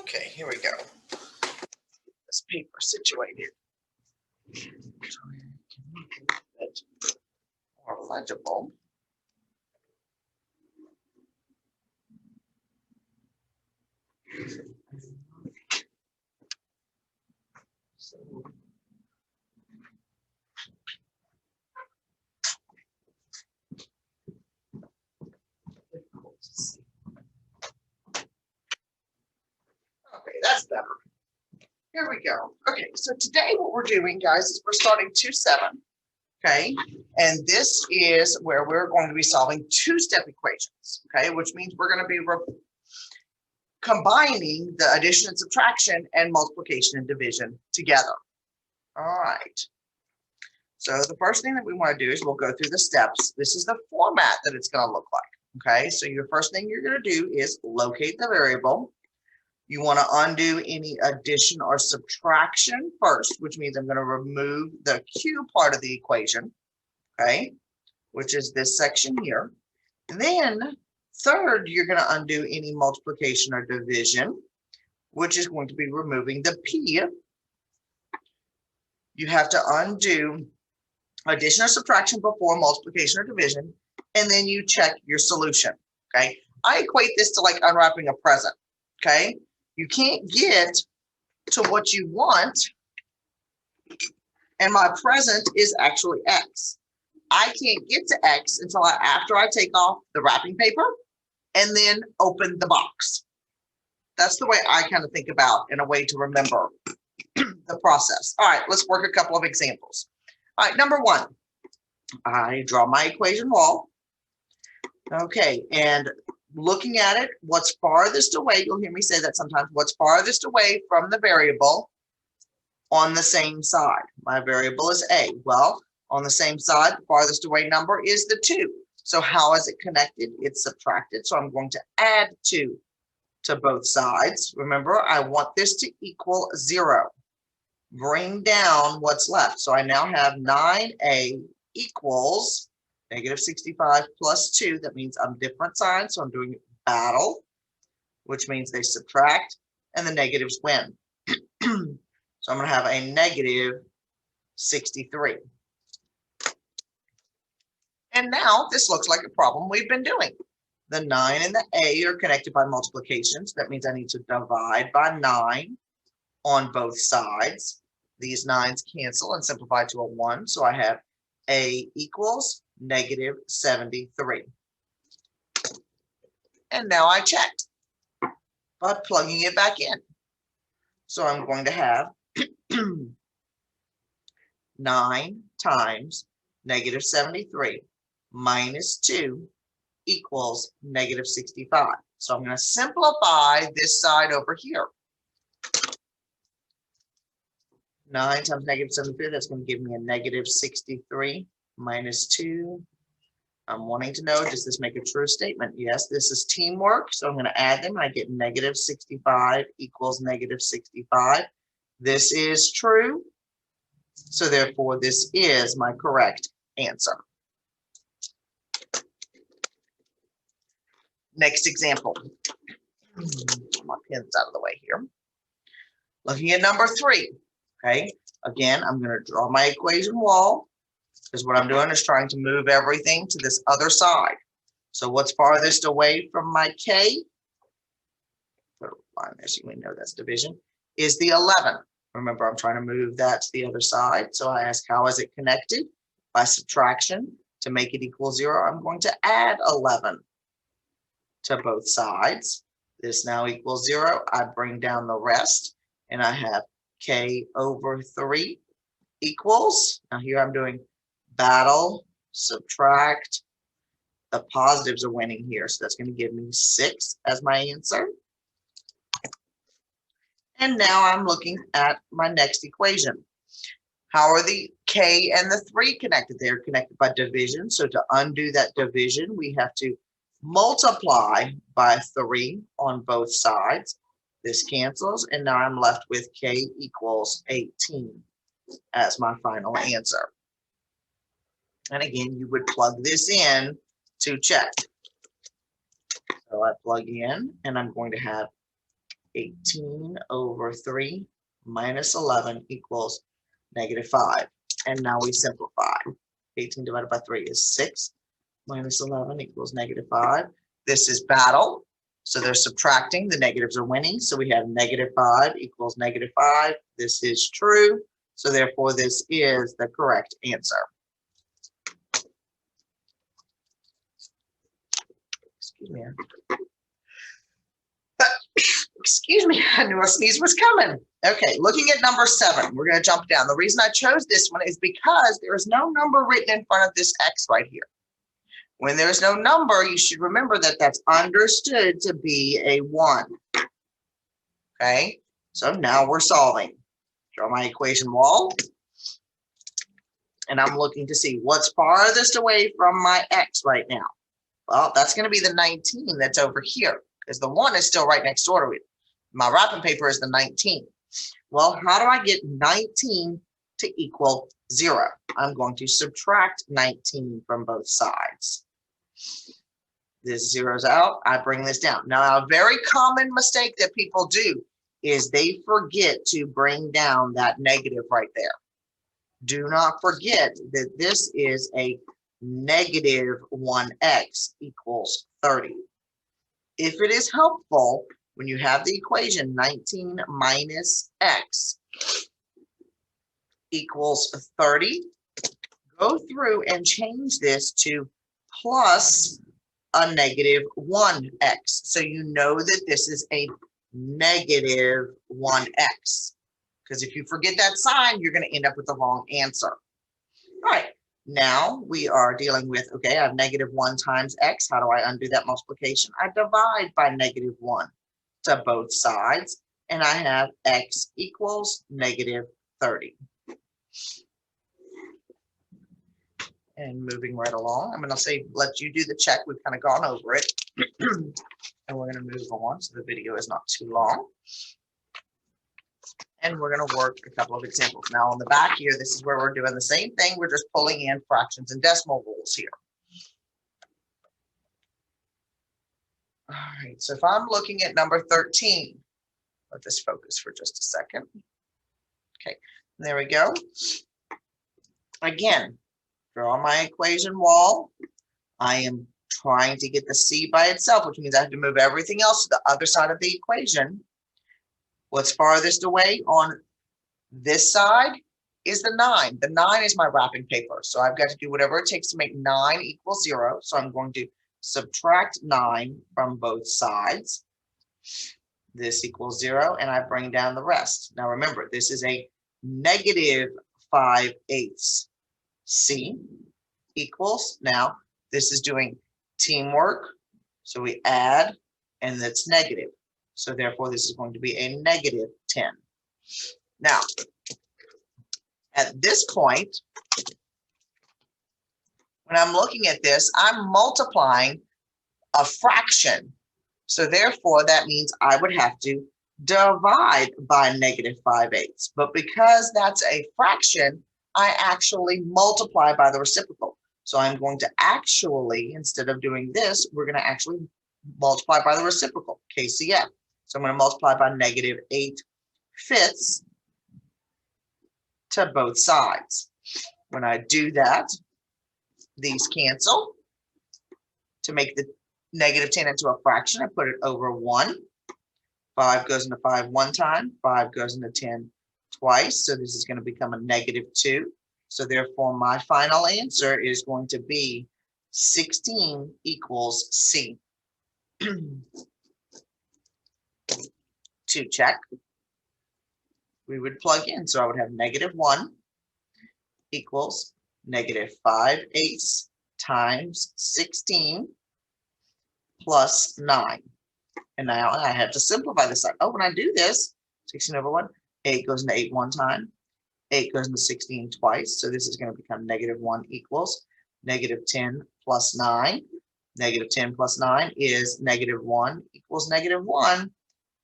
Okay, here we go. This paper situated. More legible. So, difficult to see. Okay, that's better. Here we go. Okay, so today what we're doing, guys, is we're starting 2-7. Okay, and this is where we're going to be solving two-step equations. Okay, which means we're going to be combining the addition and subtraction and multiplication and division together. All right. So the first thing that we want to do is we'll go through the steps. This is the format that it's going to look like. Okay, so your first thing you're going to do is locate the variable. You want to undo any addition or subtraction first, which means I'm going to remove the Q part of the equation, okay, which is this section here. And then third, you're going to undo any multiplication or division, which is going to be removing the P. You have to undo addition or subtraction before multiplication or division, and then you check your solution, okay? I equate this to like unwrapping a present, okay? You can't get to what you want, and my present is actually X. I can't get to X until after I take off the wrapping paper and then open the box. That's the way I kind of think about in a way to remember the process. All right, let's work a couple of examples. All right, number one, I draw my equation wall. Okay, and looking at it, what's farthest away, you'll hear me say that sometimes, what's farthest away from the variable on the same side? My variable is A. Well, on the same side, the farthest away number is the 2. So how is it connected? It's subtracted, so I'm going to add 2 to both sides. Remember, I want this to equal 0. Bring down what's left. So I now have 9A equals negative 65 plus 2. That means I'm different signs, so I'm doing battle, which means they subtract, and the negatives win. So I'm going to have a negative 63. And now this looks like a problem we've been doing. The 9 and the A are connected by multiplications. That means I need to divide by 9 on both sides. These 9s cancel and simplify to a 1. So I have A equals negative 73. And now I checked by plugging it back in. So I'm going to have 9 times negative 73 minus 2 equals negative 65. So I'm going to simplify this side over here. 9 times negative 73, that's going to give me a negative 63 minus 2. I'm wanting to know, does this make a true statement? Yes, this is teamwork, so I'm going to add them. I get negative 65 equals negative 65. This is true, so therefore this is my correct answer. Next example. My pen's out of the way here. Looking at number 3. Okay, again, I'm going to draw my equation wall, because what I'm doing is trying to move everything to this other side. So what's farthest away from my K, put a line there so you know that's division, is the 11. Remember, I'm trying to move that to the other side. So I ask, how is it connected? By subtraction. To make it equal 0, I'm going to add 11 to both sides. This now equals 0. I bring down the rest, and I have K over 3 equals, now here I'm doing battle, subtract. The positives are winning here, so that's going to give me 6 as my answer. And now I'm looking at my next equation. How are the K and the 3 connected? They're connected by division. So to undo that division, we have to multiply by 3 on both sides. This cancels, and now I'm left with K equals 18 as my final answer. And again, you would plug this in to check. So I plug in, and I'm going to have 18 over 3 minus 11 equals -5. And now we simplify. 18 divided by 3 is 6 minus 11 equals -5. This is battle. So they're subtracting. The negatives are winning. So we have -5 equals -5. This is true. So therefore, this is the correct answer. Excuse me. Excuse me, I knew a sneeze was coming. Okay, looking at number 7, we're going to jump down. The reason I chose this one is because there is no number written in front of this X right here. When there's no number, you should remember that that's understood to be a 1. Okay, so now we're solving. Draw my equation wall. And I'm looking to see what's farthest away from my X right now. Well, that's going to be the 19 that's over here, because the 1 is still right next door to it. My wrapping paper is the 19. Well, how do I get 19 to equal 0? I'm going to subtract 19 from both sides. This zeroes out. I bring this down. Now, a very common mistake that people do is they forget to bring down that negative right there. Do not forget that this is a negative 1x equals 30. If it is helpful, when you have the equation 19 minus x equals 30, go through and change this to plus a negative 1x. So you know that this is a negative 1x. Because if you forget that sign, you're going to end up with the wrong answer. All right, now we are dealing with, okay, I have -1 times x. How do I undo that multiplication? I divide by -1 to both sides, and I have x equals -30. And moving right along, I'm going to say, let you do the check. We've kind of gone over it. And we're going to move on so the video is not too long. And we're going to work a couple of examples. Now on the back here, this is where we're doing the same thing. We're just pulling in fractions and decimal rules here. All right, so if I'm looking at number 13, let this focus for just a second. Okay, there we go. Again, draw my equation wall. I am trying to get the c by itself, which means I have to move everything else to the other side of the equation. What's farthest away on this side is the 9. The 9 is my wrapping paper. So I've got to do whatever it takes to make 9 equal 0. So I'm going to subtract 9 from both sides. This equals 0, and I bring down the rest. Now remember, this is a -5/8 c equals, now this is doing teamwork. So we add, and that's negative. So therefore, this is going to be a -10. Now, at this point, when I'm looking at this, I'm multiplying a fraction. So therefore, that means I would have to divide by -5/8. But because that's a fraction, I actually multiply by the reciprocal. So I'm going to actually, instead of doing this, we're going to actually multiply by the reciprocal, KCF. So I'm going to multiply by -8/5 to both sides. When I do that, these cancel. To make the -10 into a fraction, I put it over 1. 5 goes into 5 one time. 5 goes into 10 twice. So this is going to become a -2. So therefore, my final answer is going to be 16 equals C. To check, we would plug in. So I would have -1 equals -5/8 times 16 plus 9. And now I have to simplify this side. Oh, when I do this, 16 over 1, 8 goes into 8 one time. 8 goes into 16 twice. So this is going to become -1 equals -10 plus 9. -10 plus 9 is -1 equals -1.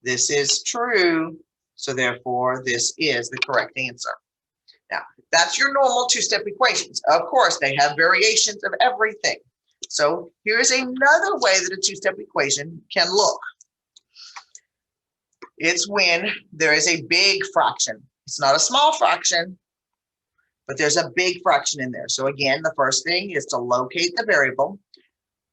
This is true. So therefore, this is the correct answer. Now, that's your normal two-step equations. Of course, they have variations of everything. So here's another way that a two-step equation can look. It's when there is a big fraction. It's not a small fraction, but there's a big fraction in there. So again, the first thing is to locate the variable.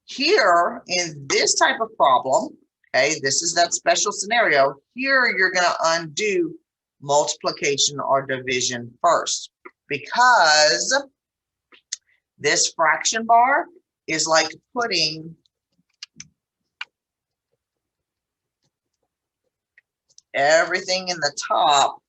Here in this type of problem, okay, this is that special scenario. Here you're going to undo multiplication or division first, because this fraction bar is like putting everything in the top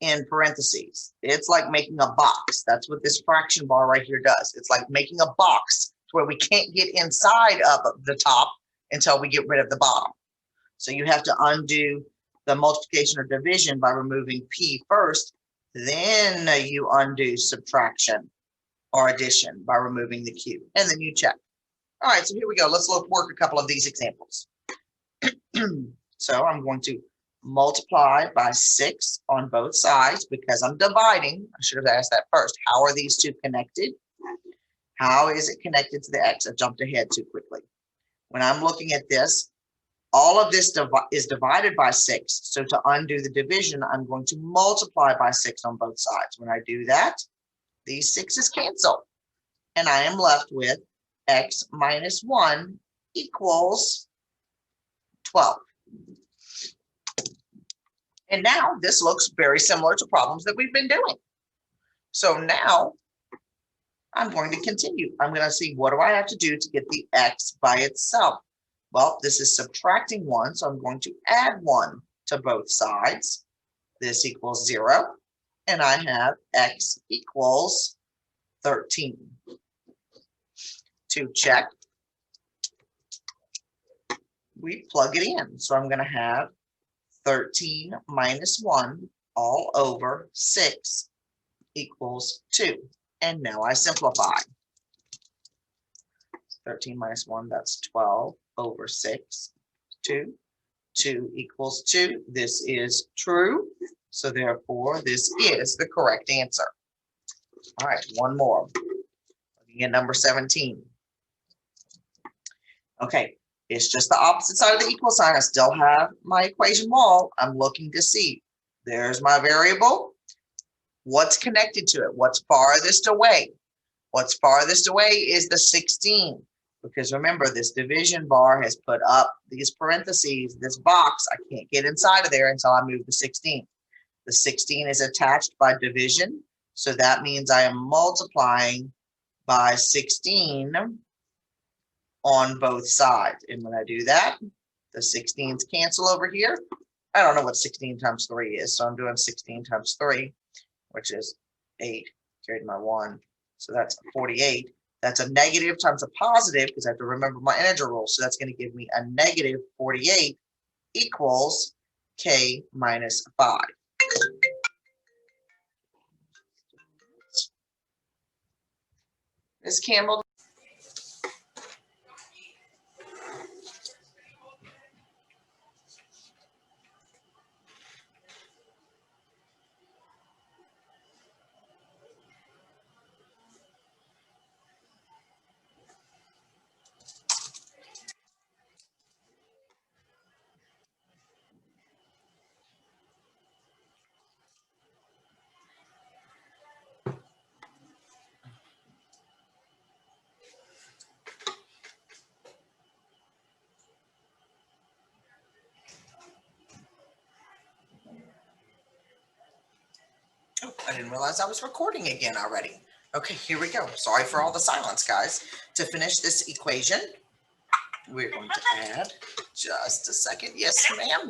in parentheses. It's like making a box. That's what this fraction bar right here does. It's like making a box where we can't get inside of the top until we get rid of the bottom. So you have to undo the multiplication or division by removing P first, then you undo subtraction or addition by removing the Q, and then you check. All right, so here we go. Let's work a couple of these examples. So I'm going to multiply by 6 on both sides because I'm dividing. I should have asked that first. How are these two connected? How is it connected to the X? I jumped ahead too quickly. When I'm looking at this, all of this is divided by 6. So to undo the division, I'm going to multiply by 6 on both sides. When I do that, these 6's cancel. And I am left with X minus 1 equals 12. And now this looks very similar to problems that we've been doing. So now I'm going to continue. I'm going to see, what do I have to do to get the X by itself? Well, this is subtracting 1, so I'm going to add 1 to both sides. This equals 0, and I have X equals 13. To check, we plug it in. So I'm going to have 13 minus 1 all over 6 equals 2. And now I simplify. 13 minus 1, that's 12 over 6, 2. 2 equals 2. This is true. So therefore, this is the correct answer. All right, one more. Looking at number 17. Okay, it's just the opposite side of the equal sign. I still have my equation wall. I'm looking to see. There's my variable. What's connected to it? What's farthest away? What's farthest away is the 16. Because remember, this division bar has put up these parentheses, this box. I can't get inside of there until I move the 16. The 16 is attached by division. So that means I am multiplying by 16 on both sides. And when I do that, the 16s cancel over here. I don't know what 16 times 3 is, so I'm doing 16 times 3, which is 8, carried my 1. So that's 48. That's a negative times a positive, because I have to remember my integer rule. So that's going to give me a negative 48 equals K minus 5. Ms. Campbell. Oh, I didn't realize I was recording again already. Okay, here we go. Sorry for all the silence, guys. To finish this equation, we're going to add just a second. Yes, ma'am.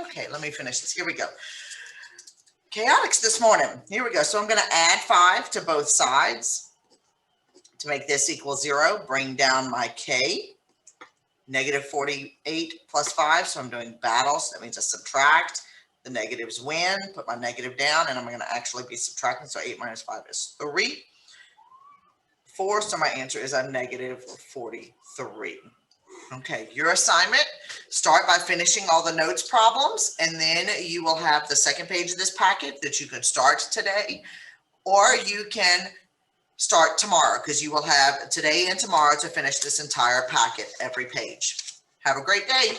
Okay, let me finish this. Here we go. Chaotics this morning. Here we go. So I'm going to add 5 to both sides to make this equal 0. Bring down my K. Negative 48 plus 5. So I'm doing battles. That means I subtract. The negatives win. Put my negative down, and I'm going to actually be subtracting. So 8 minus 5 is 3. 4. So my answer is a negative 43. Okay, your assignment, start by finishing all the notes problems, and then you will have the second page of this packet that you could start today, or you can start tomorrow, because you will have today and tomorrow to finish this entire packet, every page. Have a great day.